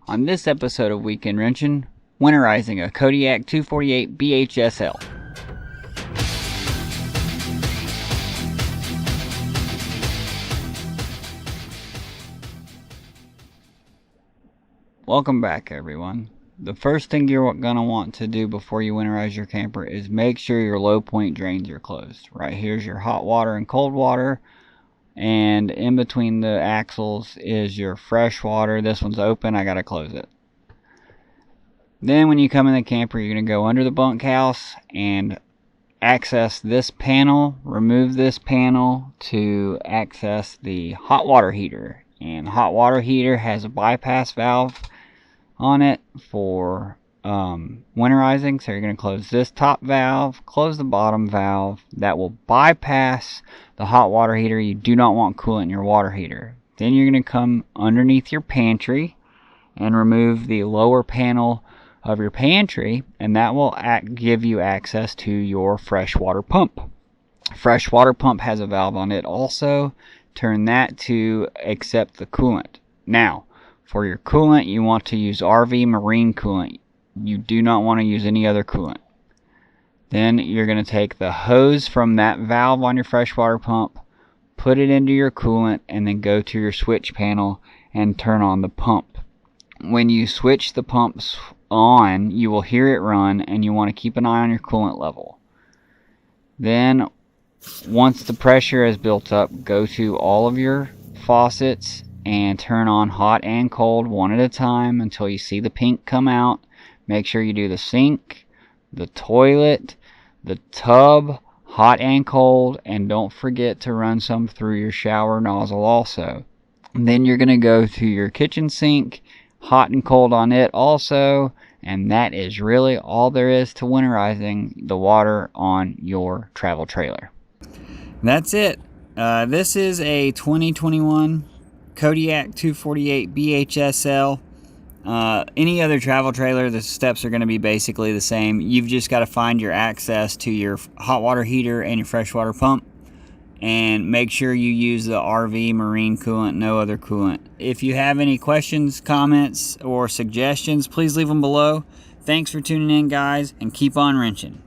On this episode of Weekend Wrenching, winterizing a Kodiak 248 BHSL. Welcome back, everyone. The first thing you're going to want to do before you winterize your camper is make sure your low point drains are closed. Right here's your hot water and cold water, and in between the axles is your fresh water. This one's open, I gotta close it. Then when you come in the camper, you're going to go under the bunkhouse and access this panel, remove this panel to access the hot water heater. And the hot water heater has a bypass valve on it for winterizing. So you're going to close this top valve, close the bottom valve. That will bypass the hot water heater. You do not want coolant in your water heater. Then you're going to come underneath your pantry and remove the lower panel of your pantry, and that will give you access to your freshwater pump. Freshwater pump has a valve on it also. Turn that to accept the coolant. Now, for your coolant, you want to use RV marine coolant. You do not want to use any other coolant. Then you're going to take the hose from that valve on your freshwater pump, put it into your coolant, and then go to your switch panel and turn on the pump. When you switch the pumps on, you will hear it run, and you want to keep an eye on your coolant level. Then, once the pressure has built up, go to all of your faucets and turn on hot and cold one at a time until you see the pink come out. Make sure you do the sink, the toilet, the tub, hot and cold, and don't forget to run some through your shower nozzle also. And then you're going to go to your kitchen sink, hot and cold on it also, and that is really all there is to winterizing the water on your travel trailer. That's it. This is a 2021 Kodiak 248 BHSL. Any other travel trailer, the steps are going to be basically the same. You've just got to find your access to your hot water heater and your freshwater pump, and make sure you use the RV marine coolant, no other coolant. If you have any questions, comments, or suggestions, please leave them below. Thanks for tuning in, guys, and keep on wrenching.